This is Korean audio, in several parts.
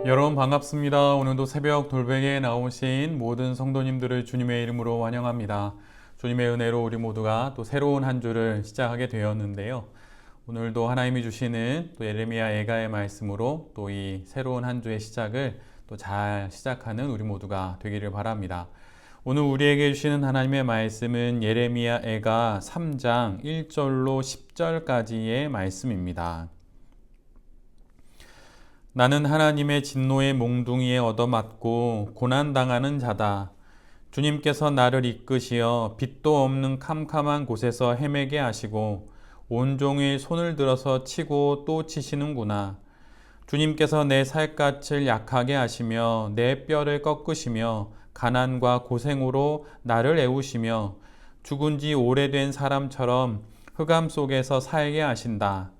여러분 반갑습니다. 오늘도 새벽 돌베개에 나오신 모든 성도님들을 주님의 이름으로 환영합니다. 주님의 은혜로 우리 모두가 또 새로운 한 주를 시작하게 되었는데요. 오늘도 하나님이 주시는 또 예레미야 애가의 말씀으로 또 이 새로운 한 주의 시작을 또 잘 시작하는 우리 모두가 되기를 바랍니다. 오늘 우리에게 주시는 하나님의 말씀은 예레미야 애가 3장 1절로 10절까지의 말씀입니다. 나는 하나님의 진노의 몽둥이에 얻어맞고 고난당하는 자다. 주님께서 나를 이끄시어 빛도 없는 캄캄한 곳에서 헤매게 하시고 온종일 손을 들어서 치고 또 치시는구나. 주님께서 내 살갗을 약하게 하시며 내 뼈를 꺾으시며 가난과 고생으로 나를 애우시며 죽은 지 오래된 사람처럼 흑암 속에서 살게 하신다.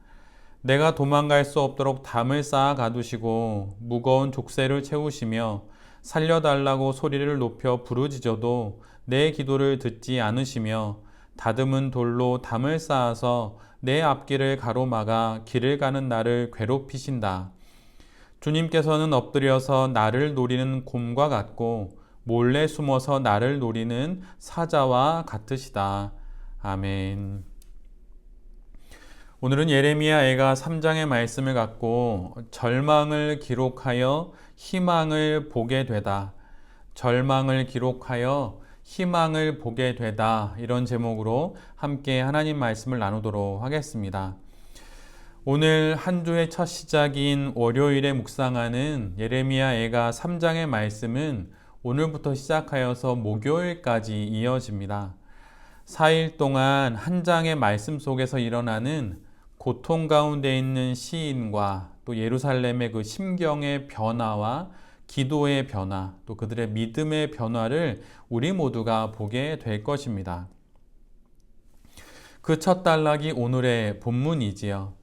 내가 도망갈 수 없도록 담을 쌓아 가두시고 무거운 족쇄를 채우시며 살려달라고 소리를 높여 부르짖어도 내 기도를 듣지 않으시며 다듬은 돌로 담을 쌓아서 내 앞길을 가로막아 길을 가는 나를 괴롭히신다. 주님께서는 엎드려서 나를 노리는 곰과 같고 몰래 숨어서 나를 노리는 사자와 같으시다. 아멘. 오늘은 예레미야 애가 3장의 말씀을 갖고 절망을 기록하여 희망을 보게 되다. 절망을 기록하여 희망을 보게 되다. 이런 제목으로 함께 하나님 말씀을 나누도록 하겠습니다. 오늘 한 주의 첫 시작인 월요일에 묵상하는 예레미야 애가 3장의 말씀은 오늘부터 시작하여서 목요일까지 이어집니다. 4일 동안 한 장의 말씀 속에서 일어나는 고통 가운데 있는 시인과 또 예루살렘의 그 심경의 변화와 기도의 변화, 또 그들의 믿음의 변화를 우리 모두가 보게 될 것입니다. 그 첫 단락이 오늘의 본문이지요.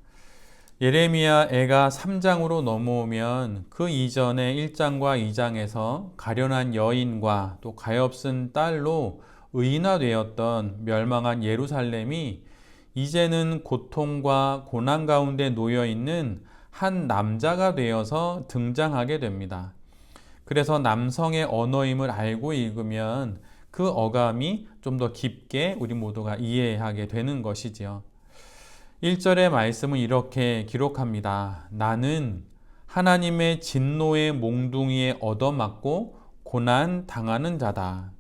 예레미야 애가 3장으로 넘어오면 그 이전의 1장과 2장에서 가련한 여인과 또 가엾은 딸로 의인화되었던 멸망한 예루살렘이 이제는 고통과 고난 가운데 놓여 있는 한 남자가 되어서 등장하게 됩니다. 그래서 남성의 언어임을 알고 읽으면 그 어감이 좀 더 깊게 우리 모두가 이해하게 되는 것이지요. 1절의 말씀은 이렇게 기록합니다. 나는 하나님의 진노의 몽둥이에 얻어맞고 고난 당하는 자다.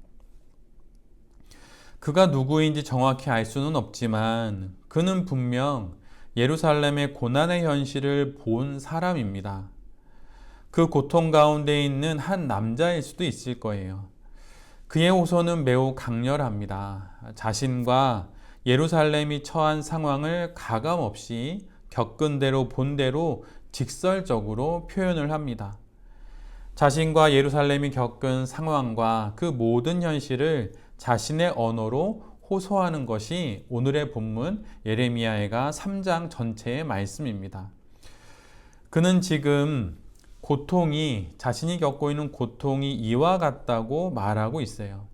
그가 누구인지 정확히 알 수는 없지만 그는 분명 예루살렘의 고난의 현실을 본 사람입니다. 그 고통 가운데 있는 한 남자일 수도 있을 거예요. 그의 호소는 매우 강렬합니다. 자신과 예루살렘이 처한 상황을 가감없이 겪은 대로 본 대로 직설적으로 표현을 합니다. 자신과 예루살렘이 겪은 상황과 그 모든 현실을 자신의 언어로 호소하는 것이 오늘의 본문 예레미야애가 3장 전체의 말씀입니다. 그는 지금 자신이 겪고 있는 고통이 이와 같다고 말하고 있어요.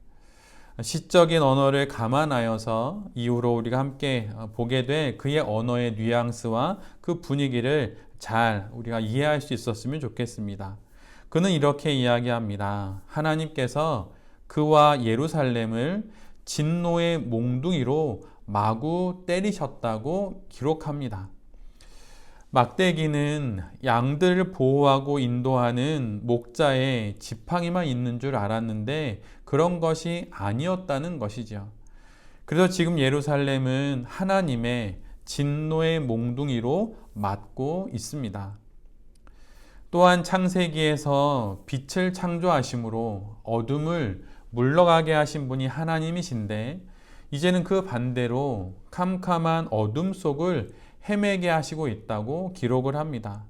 시적인 언어를 감안하여서 이후로 우리가 함께 보게 될 그의 언어의 뉘앙스와 그 분위기를 잘 우리가 이해할 수 있었으면 좋겠습니다. 그는 이렇게 이야기합니다. 하나님께서 그와 예루살렘을 진노의 몽둥이로 마구 때리셨다고 기록합니다. 막대기는 양들을 보호하고 인도하는 목자의 지팡이만 있는 줄 알았는데 그런 것이 아니었다는 것이죠. 그래서 지금 예루살렘은 하나님의 진노의 몽둥이로 맞고 있습니다. 또한 창세기에서 빛을 창조하심으로 어둠을 물러가게 하신 분이 하나님이신데 이제는 그 반대로 캄캄한 어둠 속을 헤매게 하시고 있다고 기록을 합니다.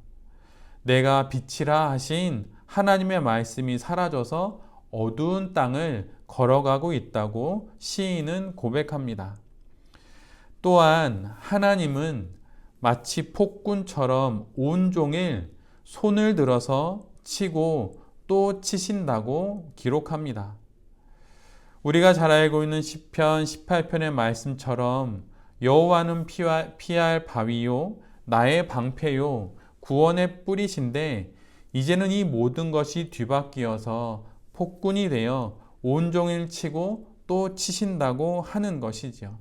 내가 빛이라 하신 하나님의 말씀이 사라져서 어두운 땅을 걸어가고 있다고 시인은 고백합니다. 또한 하나님은 마치 폭군처럼 온종일 손을 들어서 치고 또 치신다고 기록합니다. 우리가 잘 알고 있는 시편 18편의 말씀처럼 여호와는 피할 바위요 나의 방패요 구원의 뿌리신데 이제는 이 모든 것이 뒤바뀌어서 폭군이 되어 온종일 치고 또 치신다고 하는 것이지요.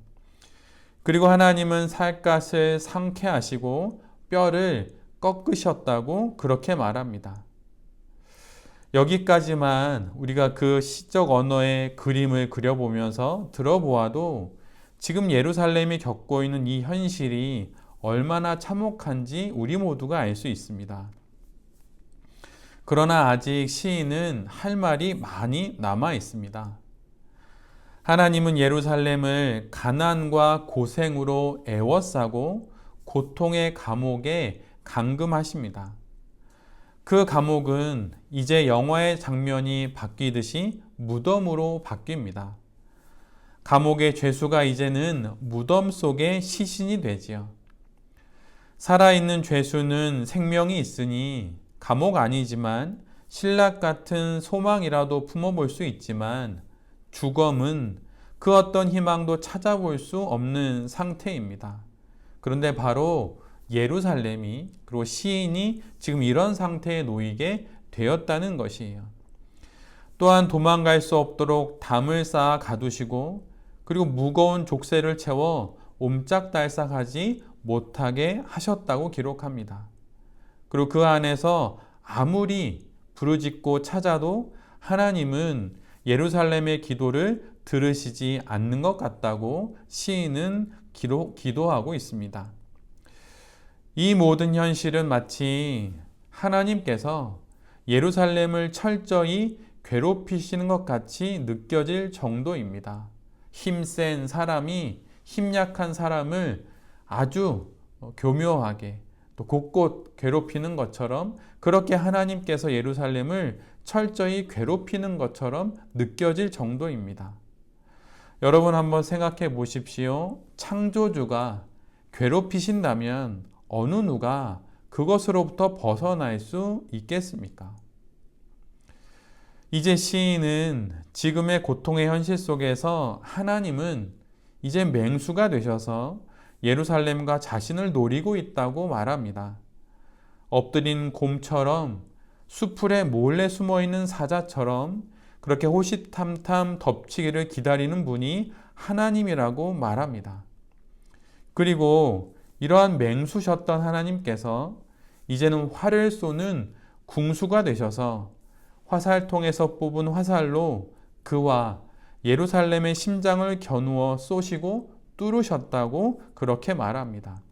그리고 하나님은 살갗을 상케하시고 뼈를 꺾으셨다고 그렇게 말합니다. 여기까지만 우리가 그 시적 언어의 그림을 그려보면서 들어보아도 지금 예루살렘이 겪고 있는 이 현실이 얼마나 참혹한지 우리 모두가 알 수 있습니다. 그러나 아직 시인은 할 말이 많이 남아 있습니다. 하나님은 예루살렘을 가난과 고생으로 애워싸고 고통의 감옥에 감금하십니다. 그 감옥은 이제 영화의 장면이 바뀌듯이 무덤으로 바뀝니다. 감옥의 죄수가 이제는 무덤 속의 시신이 되지요. 살아있는 죄수는 생명이 있으니 감옥 아니지만 신락 같은 소망이라도 품어볼 수 있지만 죽음은 그 어떤 희망도 찾아볼 수 없는 상태입니다. 그런데 바로 예루살렘이 그리고 시인이 지금 이런 상태에 놓이게 되었다는 것이에요. 또한 도망갈 수 없도록 담을 쌓아 가두시고 그리고 무거운 족쇄를 채워 옴짝달싹하지 못하게 하셨다고 기록합니다. 그리고 그 안에서 아무리 부르짖고 찾아도 하나님은 예루살렘의 기도를 들으시지 않는 것 같다고 시인은 기도하고 있습니다. 이 모든 현실은 마치 하나님께서 예루살렘을 철저히 괴롭히시는 것 같이 느껴질 정도입니다. 힘센 사람이 힘약한 사람을 아주 교묘하게 또 곳곳 괴롭히는 것처럼 그렇게 하나님께서 예루살렘을 철저히 괴롭히는 것처럼 느껴질 정도입니다. 여러분 한번 생각해 보십시오. 창조주가 괴롭히신다면 어느 누가 그것으로부터 벗어날 수 있겠습니까? 이제 시인은 지금의 고통의 현실 속에서 하나님은 이제 맹수가 되셔서 예루살렘과 자신을 노리고 있다고 말합니다. 엎드린 곰처럼 수풀에 몰래 숨어있는 사자처럼 그렇게 호시탐탐 덮치기를 기다리는 분이 하나님이라고 말합니다. 그리고 이러한 맹수셨던 하나님께서 이제는 활을 쏘는 궁수가 되셔서 화살통에서 뽑은 화살로 그와 예루살렘의 심장을 겨누어 쏘시고 뚫으셨다고 그렇게 말합니다.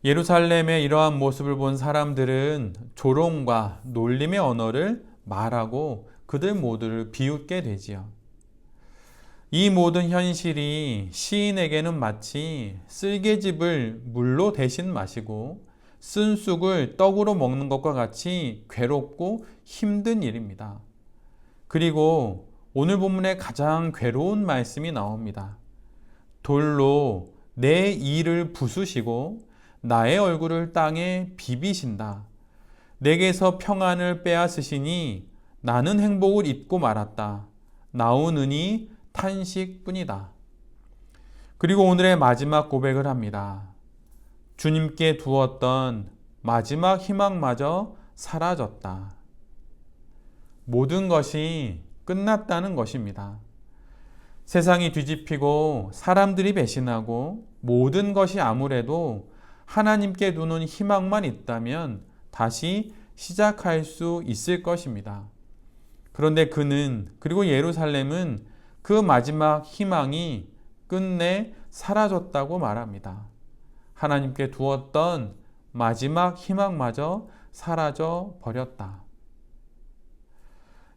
예루살렘의 이러한 모습을 본 사람들은 조롱과 놀림의 언어를 말하고 그들 모두를 비웃게 되지요. 이 모든 현실이 시인에게는 마치 쓸개즙을 물로 대신 마시고 쓴 쑥을 떡으로 먹는 것과 같이 괴롭고 힘든 일입니다. 그리고 오늘 본문에 가장 괴로운 말씀이 나옵니다. 돌로 내 이를 부수시고 나의 얼굴을 땅에 비비신다. 내게서 평안을 빼앗으시니 나는 행복을 잊고 말았다. 나오느니 탄식뿐이다. 그리고 오늘의 마지막 고백을 합니다. 주님께 두었던 마지막 희망마저 사라졌다. 모든 것이 끝났다는 것입니다. 세상이 뒤집히고 사람들이 배신하고 모든 것이 아무래도 하나님께 두는 희망만 있다면 다시 시작할 수 있을 것입니다. 그런데 그리고 예루살렘은 그 마지막 희망이 끝내 사라졌다고 말합니다. 하나님께 두었던 마지막 희망마저 사라져 버렸다.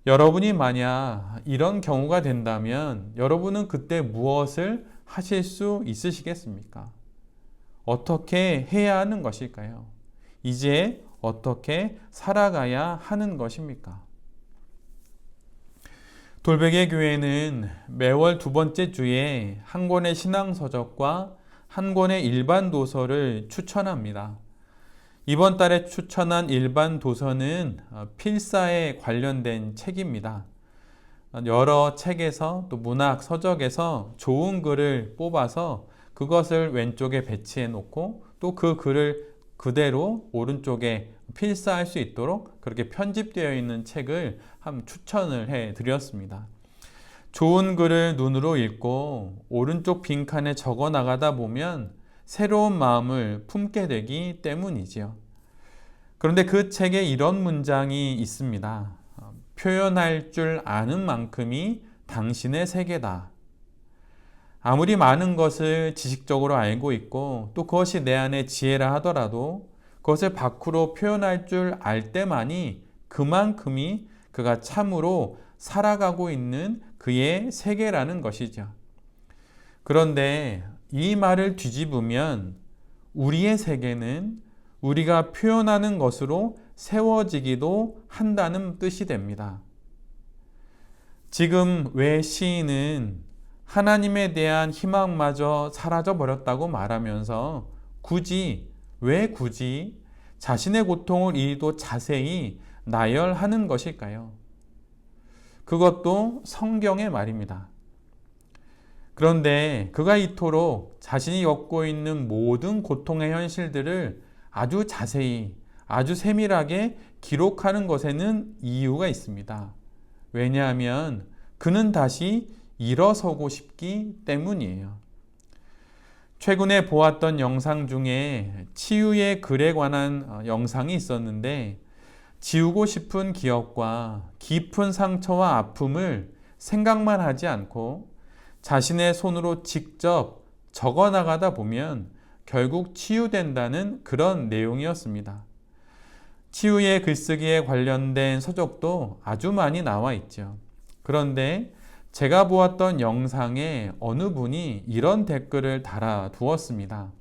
여러분이 만약 이런 경우가 된다면 여러분은 그때 무엇을 하실 수 있으시겠습니까? 어떻게 해야 하는 것일까요? 이제 어떻게 살아가야 하는 것입니까? 돌베개 교회는 매월 두 번째 주에 한 권의 신앙서적과 한 권의 일반 도서를 추천합니다. 이번 달에 추천한 일반 도서는 필사에 관련된 책입니다. 여러 책에서 또 문학 서적에서 좋은 글을 뽑아서 그것을 왼쪽에 배치해 놓고 또 그 글을 그대로 오른쪽에 필사할 수 있도록 그렇게 편집되어 있는 책을 한번 추천을 해 드렸습니다. 좋은 글을 눈으로 읽고 오른쪽 빈칸에 적어 나가다 보면 새로운 마음을 품게 되기 때문이지요. 그런데 그 책에 이런 문장이 있습니다. 표현할 줄 아는 만큼이 당신의 세계다. 아무리 많은 것을 지식적으로 알고 있고 또 그것이 내 안의 지혜라 하더라도 그것을 밖으로 표현할 줄 알 때만이 그만큼이 그가 참으로 살아가고 있는 그의 세계라는 것이죠. 그런데 이 말을 뒤집으면 우리의 세계는 우리가 표현하는 것으로 세워지기도 한다는 뜻이 됩니다. 지금 왜 시인은 하나님에 대한 희망마저 사라져 버렸다고 말하면서 왜 굳이 자신의 고통을 이리도 자세히 나열하는 것일까요? 그것도 성경의 말입니다. 그런데 그가 이토록 자신이 겪고 있는 모든 고통의 현실들을 아주 자세히, 아주 세밀하게 기록하는 것에는 이유가 있습니다. 왜냐하면 그는 다시 일어서고 싶기 때문이에요. 최근에 보았던 영상 중에 치유의 글에 관한 영상이 있었는데 지우고 싶은 기억과 깊은 상처와 아픔을 생각만 하지 않고 자신의 손으로 직접 적어 나가다 보면 결국 치유된다는 그런 내용이었습니다. 치유의 글쓰기에 관련된 서적도 아주 많이 나와 있죠. 그런데 제가 보았던 영상에 어느 분이 이런 댓글을 달아두었습니다.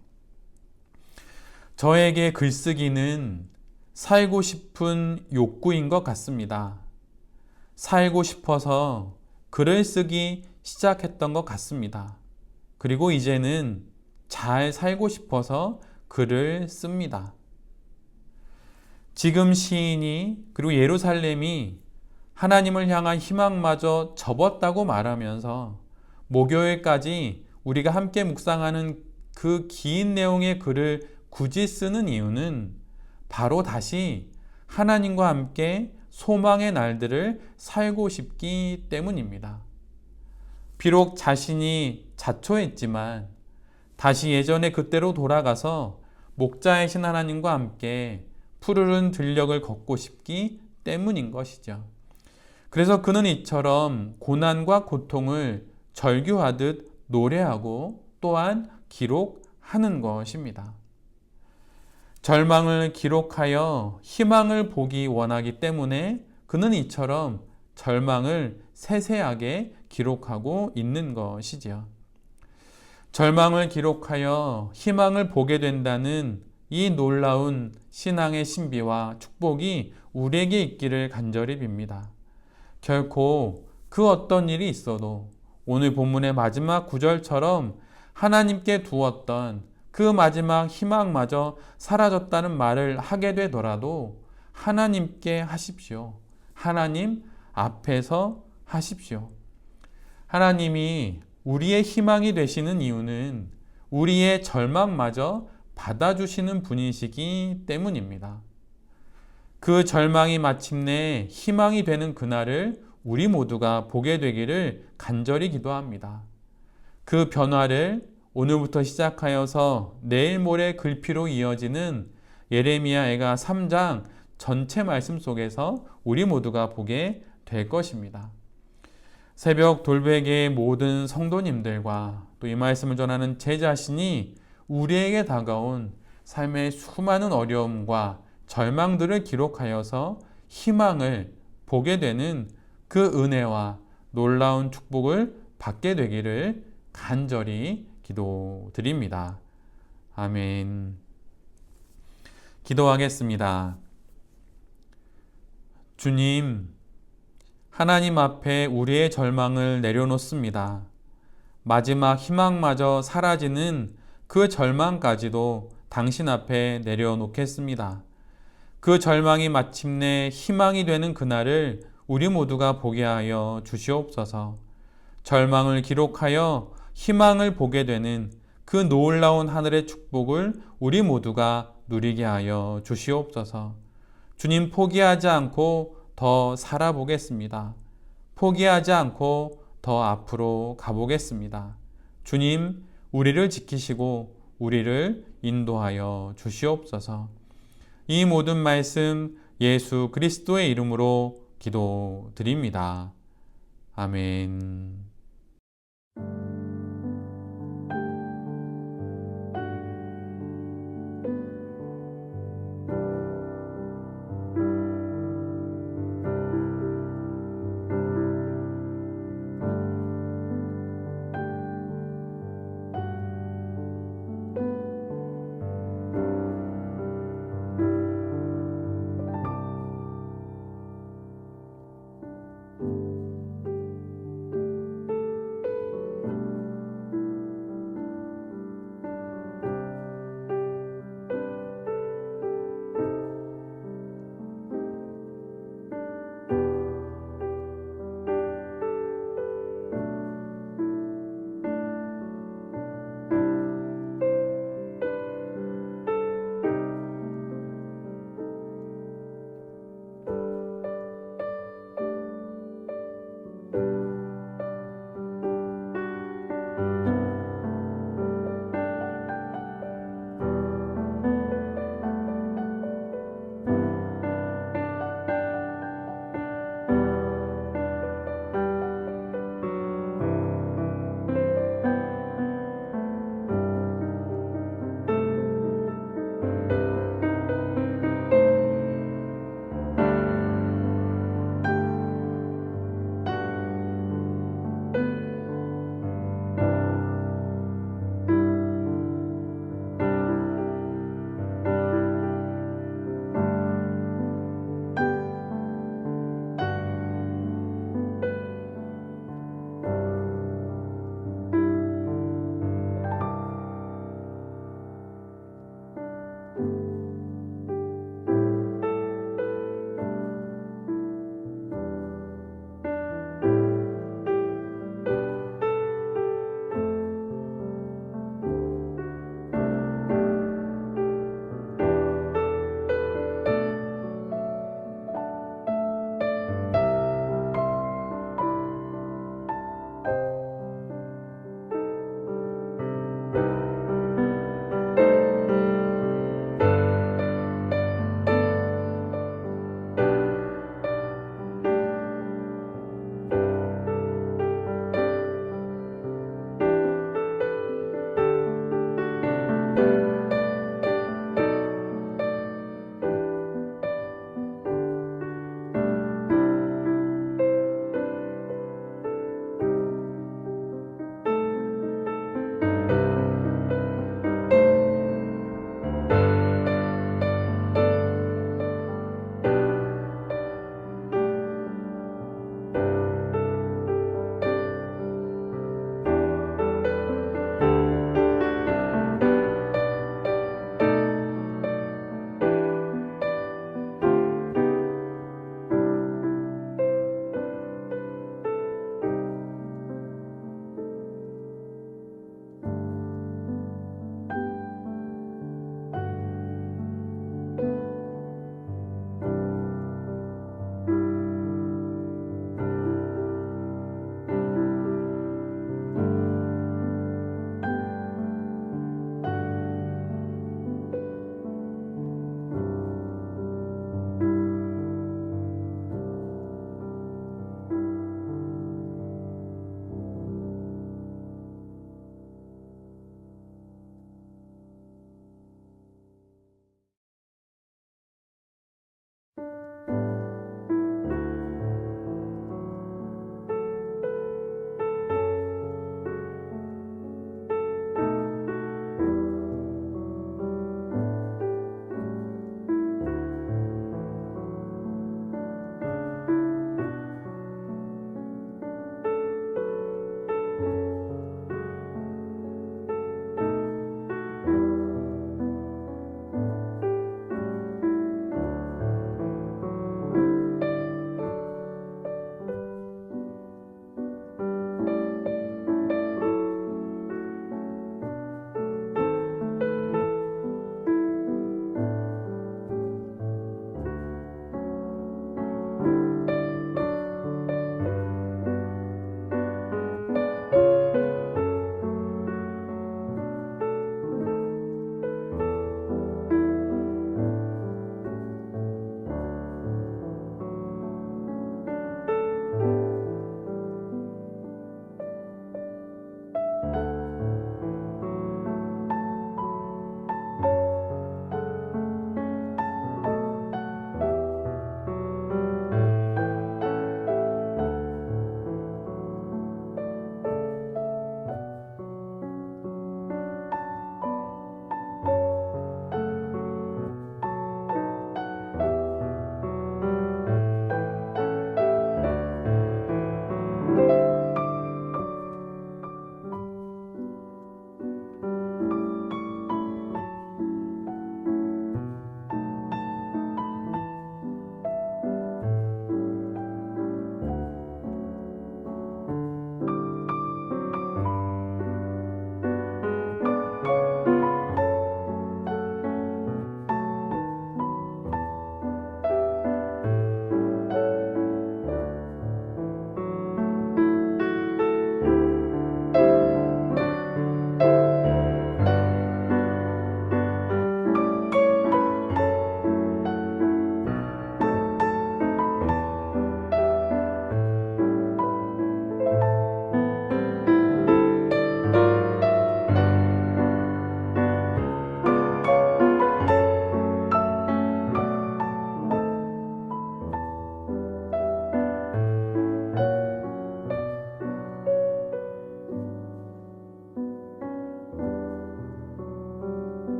저에게 글쓰기는 살고 싶은 욕구인 것 같습니다. 살고 싶어서 글을 쓰기 시작했던 것 같습니다. 그리고 이제는 잘 살고 싶어서 글을 씁니다. 지금 시인이 그리고 예루살렘이 하나님을 향한 희망마저 접었다고 말하면서 목요일까지 우리가 함께 묵상하는 그 긴 내용의 글을 굳이 쓰는 이유는 바로 다시 하나님과 함께 소망의 날들을 살고 싶기 때문입니다. 비록 자신이 자초했지만 다시 예전의 그때로 돌아가서 목자이신 하나님과 함께 푸르른 들녘을 걷고 싶기 때문인 것이죠. 그래서 그는 이처럼 고난과 고통을 절규하듯 노래하고 또한 기록하는 것입니다. 절망을 기록하여 희망을 보기 원하기 때문에 그는 이처럼 절망을 세세하게 기록하고 있는 것이지요. 절망을 기록하여 희망을 보게 된다는 이 놀라운 신앙의 신비와 축복이 우리에게 있기를 간절히 빕니다. 결코 그 어떤 일이 있어도 오늘 본문의 마지막 구절처럼 하나님께 두었던 그 마지막 희망마저 사라졌다는 말을 하게 되더라도 하나님께 하십시오. 하나님 앞에서 하십시오. 하나님이 우리의 희망이 되시는 이유는 우리의 절망마저 받아주시는 분이시기 때문입니다. 그 절망이 마침내 희망이 되는 그날을 우리 모두가 보게 되기를 간절히 기도합니다. 그 변화를 오늘부터 시작하여서 내일 모레 글피로 이어지는 예레미야애가 3장 전체 말씀 속에서 우리 모두가 보게 될 것입니다. 새벽 돌베개의 모든 성도님들과 또 이 말씀을 전하는 제 자신이 우리에게 다가온 삶의 수많은 어려움과 절망들을 기록하여서 희망을 보게 되는 그 은혜와 놀라운 축복을 받게 되기를 간절히 기도드립니다. 아멘. 기도하겠습니다. 주님, 하나님 앞에 우리의 절망을 내려놓습니다. 마지막 희망마저 사라지는 그 절망까지도 당신 앞에 내려놓겠습니다. 그 절망이 마침내 희망이 되는 그날을 우리 모두가 보게 하여 주시옵소서. 절망을 기록하여 희망을 보게 되는 그 놀라운 하늘의 축복을 우리 모두가 누리게 하여 주시옵소서. 주님 포기하지 않고 더 살아보겠습니다. 포기하지 않고 더 앞으로 가보겠습니다. 주님, 우리를 지키시고 우리를 인도하여 주시옵소서. 이 모든 말씀 예수 그리스도의 이름으로 기도드립니다. 아멘.